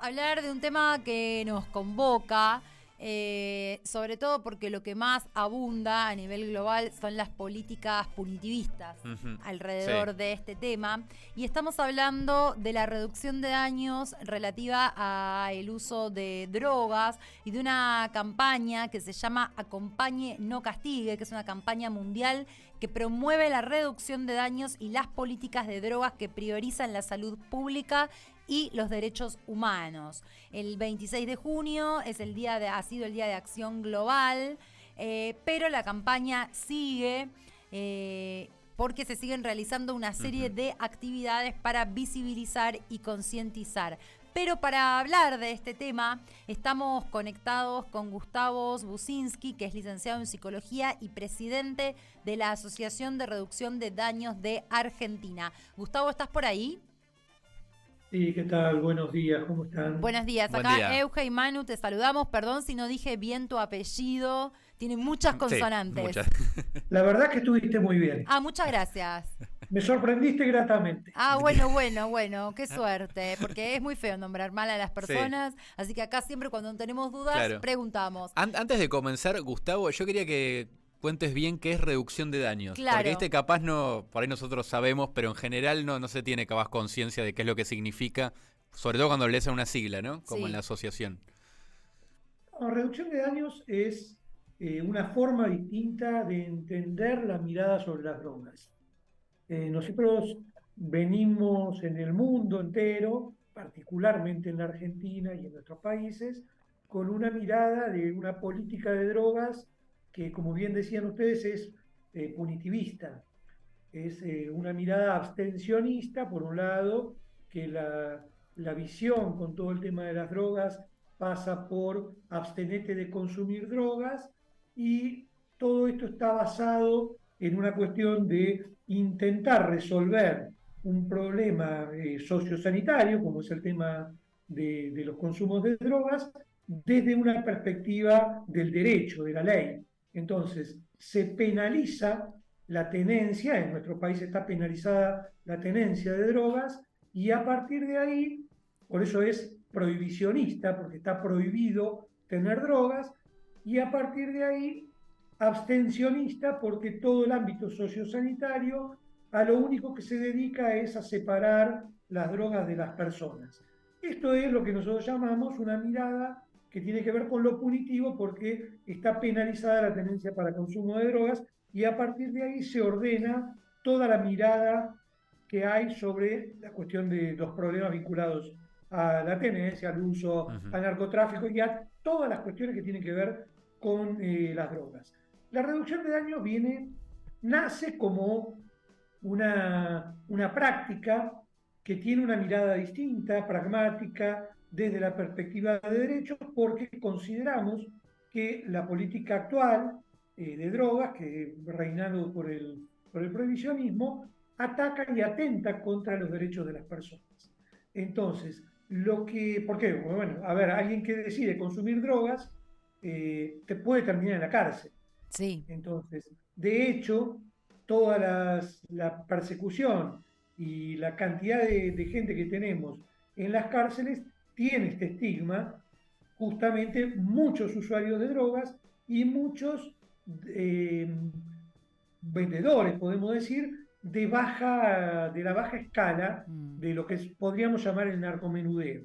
hablar de un tema que nos convoca, sobre todo porque lo que más abunda a nivel global son las políticas punitivistas alrededor Sí. de este tema. Y estamos hablando de la reducción de daños relativa al uso de drogas y de una campaña que se llama Acompañe, no castigue, que es una campaña mundial que promueve la reducción de daños y las políticas de drogas que priorizan la salud pública y los derechos humanos. El 26 de junio es ha sido el Día de Acción Global, pero la campaña sigue porque se siguen realizando una serie de actividades para visibilizar y concientizar. Pero para hablar de este tema, estamos conectados con Gustavo Bucinski, que es licenciado en Psicología y presidente de la Asociación de Reducción de Daños de Argentina. Gustavo, ¿estás por ahí? Sí, ¿qué tal? Buenos días, ¿cómo están? Buenos días, Buen acá día. Euge y Manu, te saludamos. Perdón si no dije bien tu apellido, tiene muchas Sí, consonantes. muchas. La verdad que estuviste muy bien. Muchas gracias. Me sorprendiste gratamente. Bueno, qué suerte, porque es muy feo nombrar mal a las personas, así que acá siempre cuando tenemos dudas Claro. preguntamos. Antes de comenzar, Gustavo, yo quería que cuentes bien qué es reducción de daños. Claro. Porque capaz no, por ahí nosotros sabemos, pero en general no se tiene capaz conciencia de qué es lo que significa, sobre todo cuando lees a una sigla, ¿no? Como Sí. en la asociación. La reducción de daños es una forma distinta de entender la mirada sobre las drogas. Nosotros venimos en el mundo entero, particularmente en la Argentina y en nuestros países, con una mirada de una política de drogas que, como bien decían ustedes, es punitivista. Es una mirada abstencionista, por un lado, que la visión con todo el tema de las drogas pasa por abstenete de consumir drogas, y todo esto está basado en una cuestión de intentar resolver un problema sociosanitario, como es el tema de los consumos de drogas, desde una perspectiva del derecho, de la ley. Entonces, se penaliza la tenencia, en nuestro país está penalizada la tenencia de drogas, y a partir de ahí, por eso es prohibicionista, porque está prohibido tener drogas, y a partir de ahí, abstencionista, porque todo el ámbito sociosanitario a lo único que se dedica es a separar las drogas de las personas. Esto es lo que nosotros llamamos una mirada que tiene que ver con lo punitivo, porque está penalizada la tenencia para consumo de drogas, y a partir de ahí se ordena toda la mirada que hay sobre la cuestión de los problemas vinculados a la tenencia, al uso, al narcotráfico y a todas las cuestiones que tienen que ver con las drogas. La reducción de daño nace como una práctica que tiene una mirada distinta, pragmática, desde la perspectiva de derechos, porque consideramos que la política actual de drogas, que reinado por el prohibicionismo, ataca y atenta contra los derechos de las personas. Entonces, ¿por qué? Bueno, a ver, alguien que decide consumir drogas te puede terminar en la cárcel. Sí. Entonces, de hecho, toda la persecución y la cantidad de gente que tenemos en las cárceles tiene este estigma, justamente muchos usuarios de drogas y muchos eh, vendedores, podemos decir, de la baja escala de lo que podríamos llamar el narcomenudeo.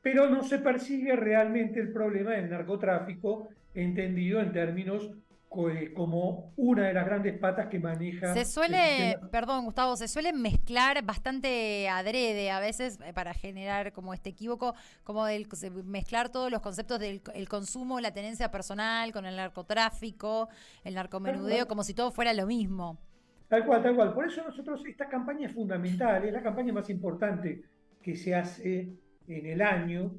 Pero no se persigue realmente el problema del narcotráfico, entendido en términos como una de las grandes patas que Se maneja el suele, sistema. perdón Gustavo, se suele mezclar bastante adrede a veces para generar como este equívoco, como mezclar todos los conceptos del el consumo, la tenencia personal con el narcotráfico, el Tal narcomenudeo, cual, como si todo fuera lo mismo. tal cual, tal cual. Por eso nosotros, esta campaña es fundamental, es la campaña más importante que se hace en el año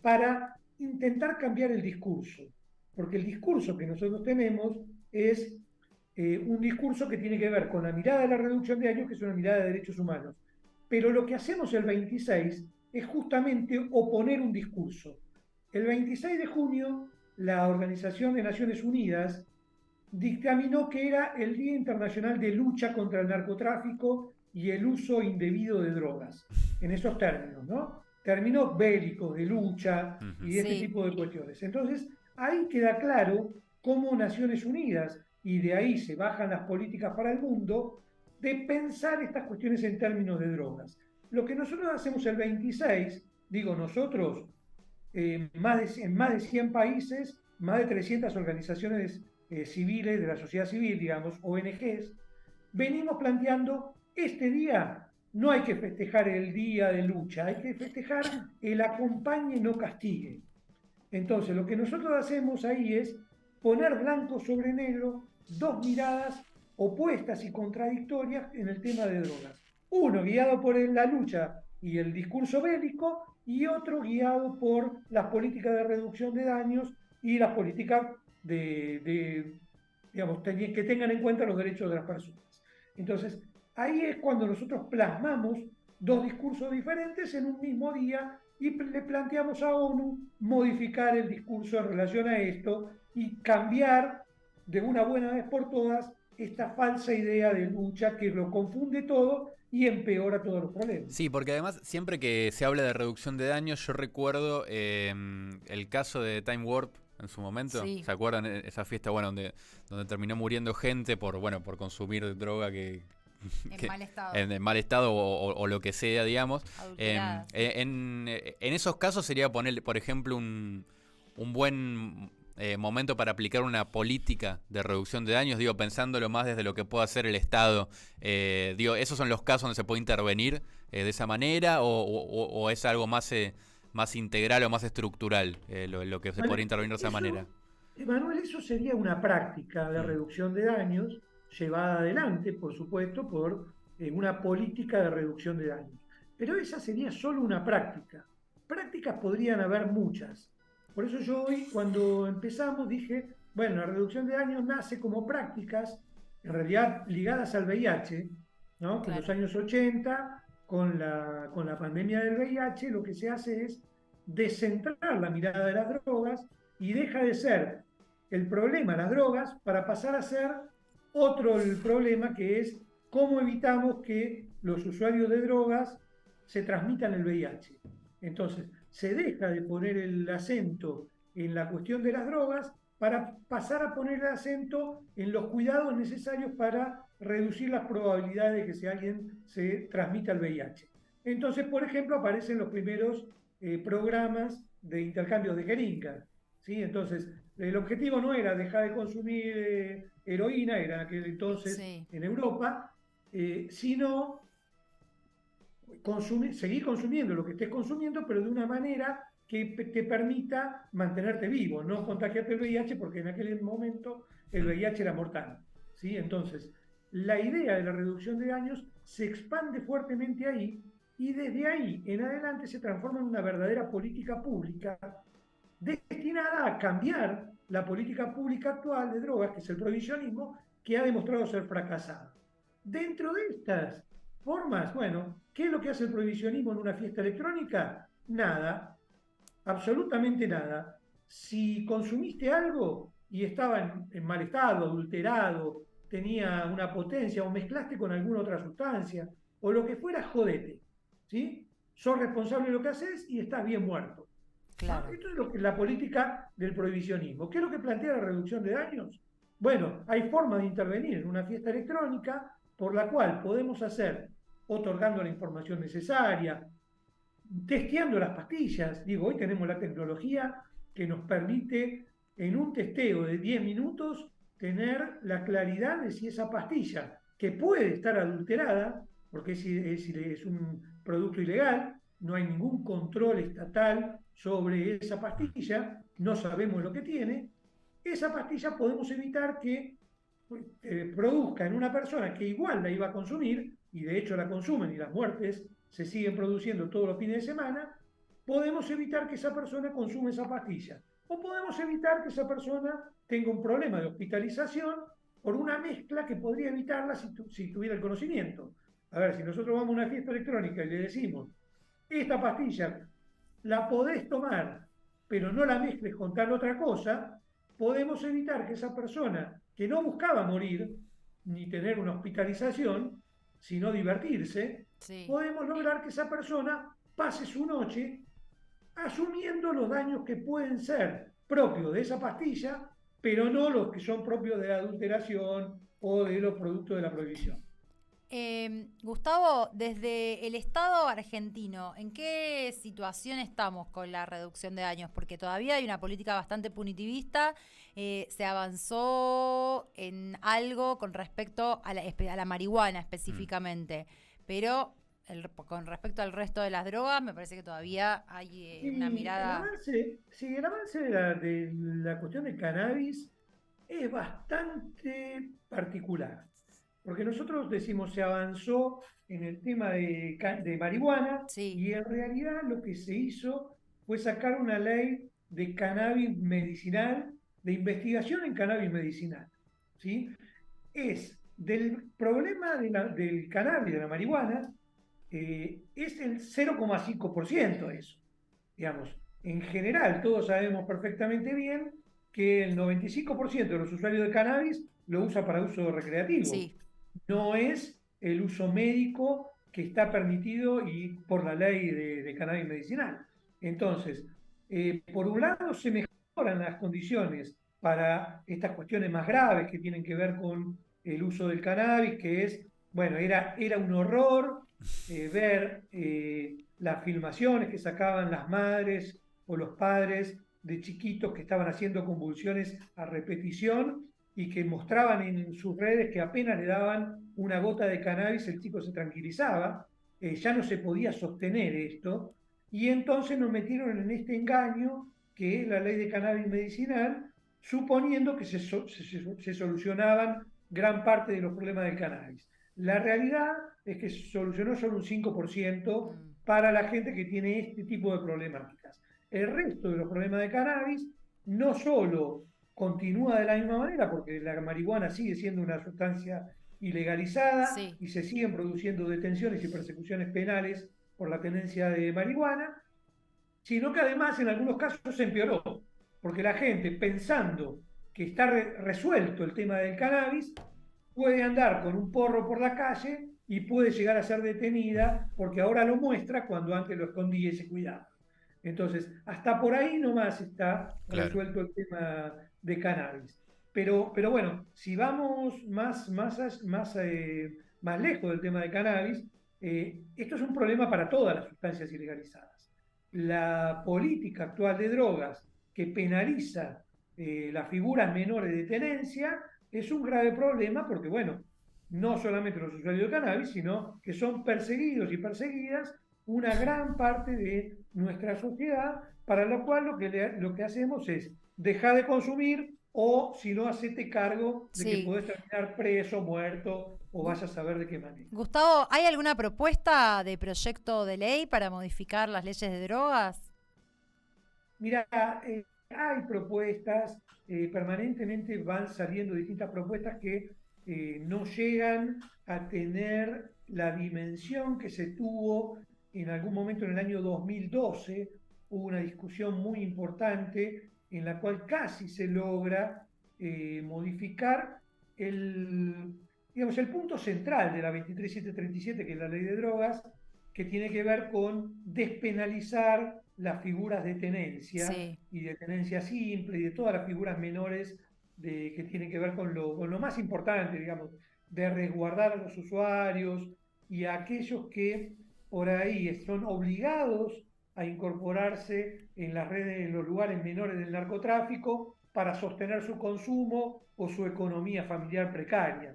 para intentar cambiar el discurso. Porque el discurso que nosotros tenemos es un discurso que tiene que ver con la mirada de la reducción de daños, que es una mirada de derechos humanos. Pero lo que hacemos el 26 es justamente oponer un discurso. El 26 de junio, la Organización de Naciones Unidas dictaminó que era el Día Internacional de Lucha contra el Narcotráfico y el uso indebido de drogas, en esos términos, ¿no? términos bélicos, de lucha Ujú. y de este Sí. tipo de cuestiones. Entonces, ahí queda claro cómo Naciones Unidas, y de ahí se bajan las políticas para el mundo, de pensar estas cuestiones en términos de drogas. Lo que nosotros hacemos el 26, digo nosotros, en más de 100 países, más de 300 organizaciones civiles de la sociedad civil, digamos, ONGs, venimos planteando este día. No hay que festejar el día de lucha, hay que festejar el acompañe, no castigue. Entonces, lo que nosotros hacemos ahí es poner blanco sobre negro dos miradas opuestas y contradictorias en el tema de drogas. Uno guiado por la lucha y el discurso bélico, y otro guiado por las políticas de reducción de daños y las políticas digamos, que tengan en cuenta los derechos de las personas. Entonces, ahí es cuando nosotros plasmamos dos discursos diferentes en un mismo día y le planteamos a ONU modificar el discurso en relación a esto y cambiar de una buena vez por todas esta falsa idea de lucha que lo confunde todo y empeora todos los problemas. Sí, porque además siempre que se habla de reducción de daños, yo recuerdo el caso de Time Warp en su momento. Sí. ¿Se acuerdan esa fiesta, bueno, donde terminó muriendo gente por consumir droga En mal estado. en mal estado o lo que sea, digamos? Adulterada. En esos casos sería poner, por ejemplo, un buen momento para aplicar una política de reducción de daños, digo, pensándolo más desde lo que puede hacer el Estado. Digo, ¿esos son los casos donde se puede intervenir de esa manera o es algo más integral o más estructural lo que se podría intervenir de esa manera? Emanuel, eso sería una práctica de Mm. reducción de daños llevada adelante, por supuesto, por una política de reducción de daños. Pero esa sería solo una práctica. Prácticas podrían haber muchas. Por eso yo hoy, cuando empezamos, dije, bueno, la reducción de daños nace como prácticas, en realidad ligadas al VIH, ¿no? En los Claro. años 80, con la pandemia del VIH, lo que se hace es descentrar la mirada de las drogas y deja de ser el problema las drogas para pasar a ser otro el problema, que es cómo evitamos que los usuarios de drogas se transmitan el VIH. Entonces, se deja de poner el acento en la cuestión de las drogas para pasar a poner el acento en los cuidados necesarios para reducir las probabilidades de que si alguien se transmita el VIH. Entonces, por ejemplo, aparecen los primeros programas de intercambio de jeringas, ¿sí? Entonces, el objetivo no era dejar de consumir heroína, era en aquel entonces Sí. en Europa, sino seguir consumiendo lo que estés consumiendo, pero de una manera que te permita mantenerte vivo, no contagiarte el VIH, porque en aquel momento el VIH era mortal, ¿sí? Entonces, la idea de la reducción de daños se expande fuertemente ahí y desde ahí en adelante se transforma en una verdadera política pública destinada a cambiar la política pública actual de drogas, que es el prohibicionismo, que ha demostrado ser fracasado. Dentro de estas formas, bueno, ¿qué es lo que hace el prohibicionismo en una fiesta electrónica? Nada, absolutamente nada. Si consumiste algo y estaba en mal estado, adulterado, tenía una potencia o mezclaste con alguna otra sustancia o lo que fuera, jodete, ¿sí? Sos responsable de lo que haces y estás bien muerto. Claro. Esto es lo que, la política del prohibicionismo. ¿Qué es lo que plantea la reducción de daños? Bueno, hay formas de intervenir en una fiesta electrónica por la cual podemos hacer, otorgando la información necesaria, testeando las pastillas. Digo, hoy tenemos la tecnología que nos permite en un testeo de 10 minutos tener la claridad de si esa pastilla, que puede estar adulterada, porque es un producto ilegal, no hay ningún control estatal sobre esa pastilla, no sabemos lo que tiene, esa pastilla podemos evitar que produzca en una persona que igual la iba a consumir, y de hecho la consumen y las muertes se siguen produciendo todos los fines de semana, podemos evitar que esa persona consuma esa pastilla. O podemos evitar que esa persona tenga un problema de hospitalización por una mezcla que podría evitarla si tuviera el conocimiento. A ver, si nosotros vamos a una fiesta electrónica y le decimos, esta pastilla la podés tomar, pero no la mezcles con tal otra cosa, podemos evitar que esa persona que no buscaba morir ni tener una hospitalización, sino divertirse, Sí. podemos lograr que esa persona pase su noche asumiendo los daños que pueden ser propios de esa pastilla, pero no los que son propios de la adulteración o de los productos de la prohibición. Gustavo, desde el Estado argentino, ¿en qué situación estamos con la reducción de daños? Porque todavía hay una política bastante punitivista. Se avanzó en algo con respecto a la marihuana específicamente, pero con respecto al resto de las drogas me parece que todavía hay una mirada... El avance de la cuestión del cannabis es bastante particular. Porque nosotros decimos se avanzó en el tema de marihuana Sí, y en realidad lo que se hizo fue sacar una ley de cannabis medicinal, de investigación en cannabis medicinal. ¿Sí? Es del problema del cannabis, de la marihuana, es el 0,5% eso. Digamos, en general, todos sabemos perfectamente bien que el 95% de los usuarios de cannabis lo usa para uso recreativo. sí, No es el uso médico que está permitido y por la ley de cannabis medicinal. Entonces, por un lado se mejoran las condiciones para estas cuestiones más graves que tienen que ver con el uso del cannabis, que es, bueno, era un horror ver las filmaciones que sacaban las madres o los padres de chiquitos que estaban haciendo convulsiones a repetición y que mostraban en sus redes que apenas le daban una gota de cannabis, el chico se tranquilizaba, ya no se podía sostener esto, y entonces nos metieron en este engaño que es la ley de cannabis medicinal, suponiendo que se solucionaban gran parte de los problemas del cannabis. La realidad es que se solucionó solo un 5% para la gente que tiene este tipo de problemáticas. El resto de los problemas de cannabis no solo continúa de la misma manera, porque la marihuana sigue siendo una sustancia ilegalizada sí. y se siguen produciendo detenciones y persecuciones penales por la tenencia de marihuana, sino que además en algunos casos se empeoró, porque la gente pensando que está resuelto el tema del cannabis, puede andar con un porro por la calle y puede llegar a ser detenida porque ahora lo muestra cuando antes lo escondía y se cuidaba. Entonces, hasta por ahí nomás está claro. resuelto el tema de cannabis. Pero bueno, si vamos más lejos del tema de cannabis, esto es un problema para todas las sustancias ilegalizadas. La política actual de drogas que penaliza las figuras menores de tenencia es un grave problema porque, bueno, no solamente los usuarios de cannabis, sino que son perseguidos y perseguidas una gran parte de nuestra sociedad, para lo cual lo que hacemos es dejar de consumir o, si no, hacerte cargo de que Sí. podés terminar preso, muerto o vayas a saber de qué manera. Gustavo, ¿hay alguna propuesta de proyecto de ley para modificar las leyes de drogas? Mira, hay propuestas, permanentemente van saliendo distintas propuestas que no llegan a tener la dimensión que se tuvo en algún momento en el año 2012. Hubo una discusión muy importante en la cual casi se logra modificar digamos, el punto central de la 23737, que es la ley de drogas, que tiene que ver con despenalizar las figuras de tenencia Sí, y de tenencia simple y de todas las figuras menores que tienen que ver con lo más importante, digamos, de resguardar a los usuarios y a aquellos que por ahí son obligados a incorporarse en las redes, en los lugares menores del narcotráfico para sostener su consumo o su economía familiar precaria.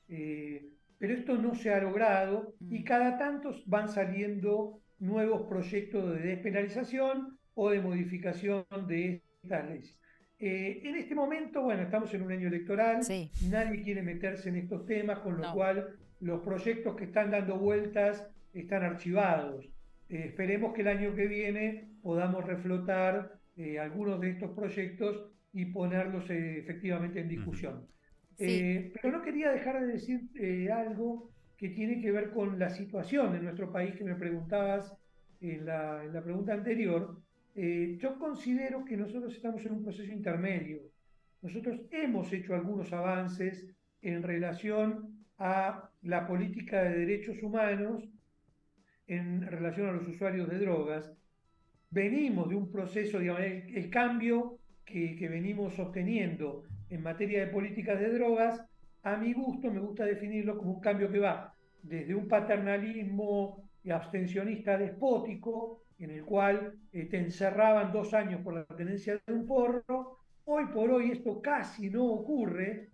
Pero esto no se ha logrado y cada tanto van saliendo nuevos proyectos de despenalización o de modificación de estas leyes. En este momento, bueno, estamos en un año electoral, sí, nadie quiere meterse en estos temas, con lo no. cual los proyectos que están dando vueltas están archivados. Esperemos que el año que viene podamos reflotar algunos de estos proyectos y ponerlos efectivamente en Ujú. discusión. Sí, Pero no quería dejar de decir algo que tiene que ver con la situación de nuestro país que me preguntabas en la pregunta anterior. Yo considero que nosotros estamos en un proceso intermedio. Nosotros hemos hecho algunos avances en relación a la política de derechos humanos, en relación a los usuarios de drogas. Venimos de un proceso, digamos, el cambio que venimos sosteniendo en materia de políticas de drogas, a mi gusto me gusta definirlo como un cambio que va desde un paternalismo abstencionista despótico, en el cual te encerraban 2 años por la tenencia de un porro. Hoy por hoy esto casi no ocurre,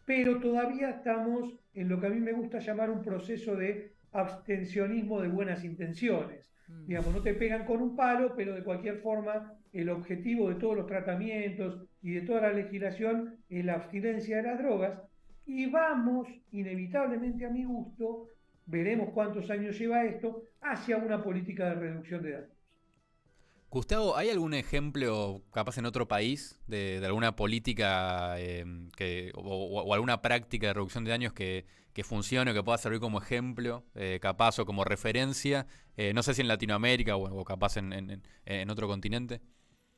pero todavía estamos en lo que a mí me gusta llamar un proceso de abstencionismo de buenas intenciones. Mm. Digamos, no te pegan con un palo, pero de cualquier forma el objetivo de todos los tratamientos y de toda la legislación es la abstinencia de las drogas, y vamos inevitablemente, a mi gusto, veremos cuántos años lleva esto, hacia una política de reducción de daños. Gustavo, ¿hay algún ejemplo, capaz en otro país, de alguna política o alguna práctica de reducción de daños que funcione o que pueda servir como ejemplo, capaz o como referencia? No sé si en Latinoamérica o capaz en otro continente.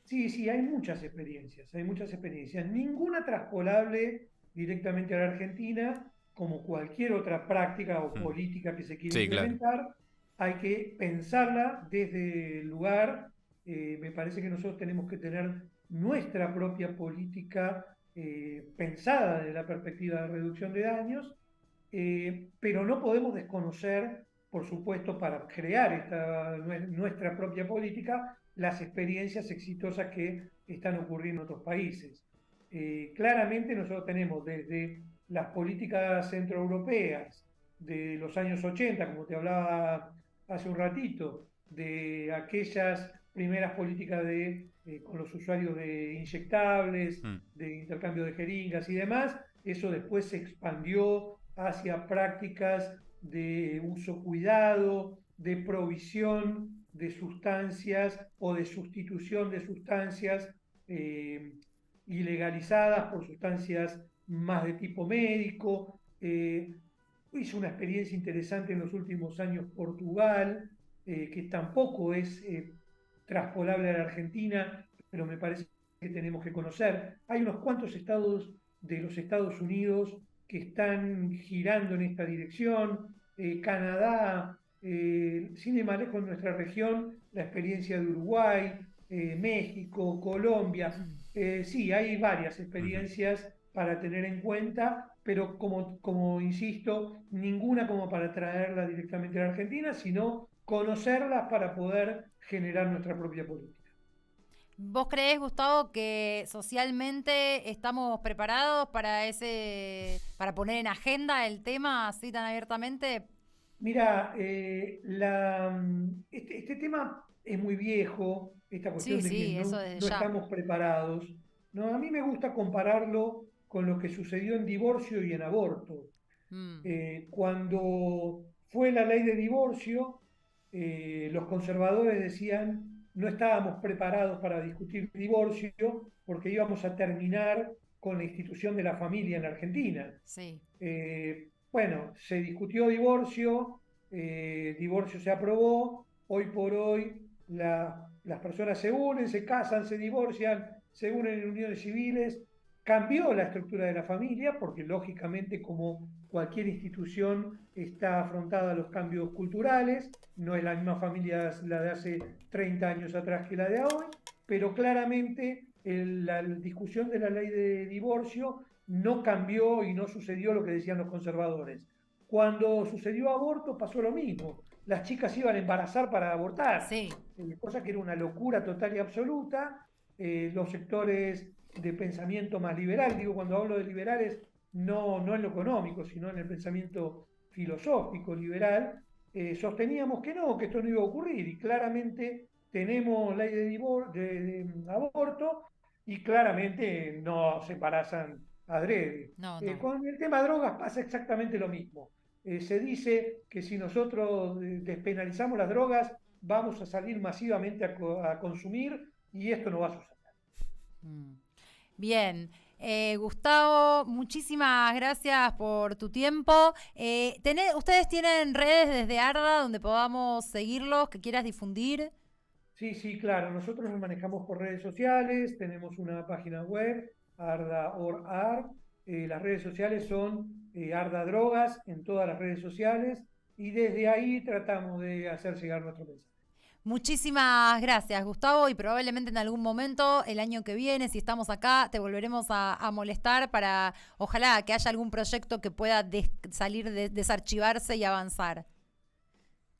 Sí, sí, hay muchas experiencias, hay muchas experiencias. Ninguna traspolable directamente a la Argentina, como cualquier otra práctica o Mm. política que se quiera Sí, claro. implementar, hay que pensarla desde el lugar. Me parece que nosotros tenemos que tener nuestra propia política pensada desde la perspectiva de reducción de daños, pero no podemos desconocer, por supuesto, para crear nuestra propia política, las experiencias exitosas que están ocurriendo en otros países. Claramente nosotros tenemos desde las políticas centroeuropeas de los años 80, como te hablaba hace un ratito, de aquellas primeras políticas con los usuarios de inyectables, Mm. de intercambio de jeringas y demás. Eso después se expandió hacia prácticas de uso cuidado, de provisión de sustancias o de sustitución de sustancias ilegalizadas por sustancias más de tipo médico. Hizo una experiencia interesante en los últimos años Portugal, que tampoco es traspolable a la Argentina, pero me parece que tenemos que conocer. Hay unos cuantos estados de los Estados Unidos que están girando en esta dirección. Canadá, sin ir más lejos en nuestra región, la experiencia de Uruguay, México, Colombia. Sí, hay varias Ujú. experiencias para tener en cuenta, pero como insisto, ninguna como para traerla directamente a la Argentina, sino conocerlas para poder generar nuestra propia política. ¿Vos creés, Gustavo, que socialmente estamos preparados para poner en agenda el tema así tan abiertamente? Mira, este tema es muy viejo, esta Sí, cuestión de que sí, eso desde no ya. estamos preparados. No, a mí me gusta compararlo con lo que sucedió en divorcio y en aborto. Mm, Cuando fue la ley de divorcio, los conservadores decían no estábamos preparados para discutir divorcio porque íbamos a terminar con la institución de la familia en Argentina. sí. Bueno, se discutió divorcio, divorcio se aprobó, hoy por hoy las personas se unen, se casan, se divorcian, se unen en uniones civiles. Cambió la estructura de la familia porque lógicamente como cualquier institución está afrontada a los cambios culturales, no es la misma familia la de hace 30 años atrás que la de hoy, pero claramente la discusión de la ley de divorcio no cambió y no sucedió lo que decían los conservadores. Cuando sucedió aborto pasó lo mismo. Las chicas iban a embarazar para abortar, Sí. cosa que era una locura total y absoluta. Los sectores de pensamiento más liberal, digo cuando hablo de liberales, no en lo económico, sino en el pensamiento filosófico liberal, sosteníamos que no, que esto no iba a ocurrir, y claramente tenemos ley de aborto y claramente no se embarazan adrede. No, no. Con el tema drogas pasa exactamente lo mismo. Se dice que si nosotros despenalizamos las drogas, vamos a salir masivamente a consumir y esto no va a suceder. Mm. Bien. Gustavo, muchísimas gracias por tu tiempo. ¿Ustedes tienen redes desde Arda donde podamos seguirlos, que quieras difundir? Sí, sí, claro. Nosotros nos manejamos por redes sociales, tenemos una página web, Arda.org. Las redes sociales son Arda Drogas en todas las redes sociales y desde ahí tratamos de hacer llegar nuestro mensaje. Muchísimas gracias, Gustavo, y probablemente en algún momento, el año que viene, si estamos acá, te volveremos a molestar para, ojalá, que haya algún proyecto que pueda salir, desarchivarse y avanzar.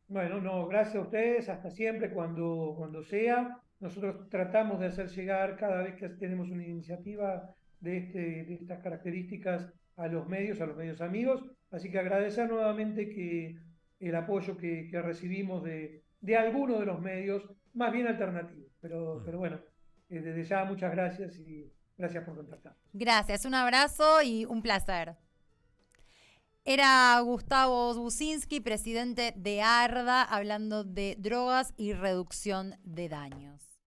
Bueno, no, gracias a ustedes, hasta siempre, cuando sea. Nosotros tratamos de hacer llegar cada vez que tenemos una iniciativa de estas características a los medios amigos. Así que agradecer nuevamente el apoyo que recibimos de algunos de los medios, más bien alternativos. Pero bueno, desde ya muchas gracias y gracias por contactar. Gracias, un abrazo y un placer. Era Gustavo Buczynski, presidente de ARDA, hablando de drogas y reducción de daños.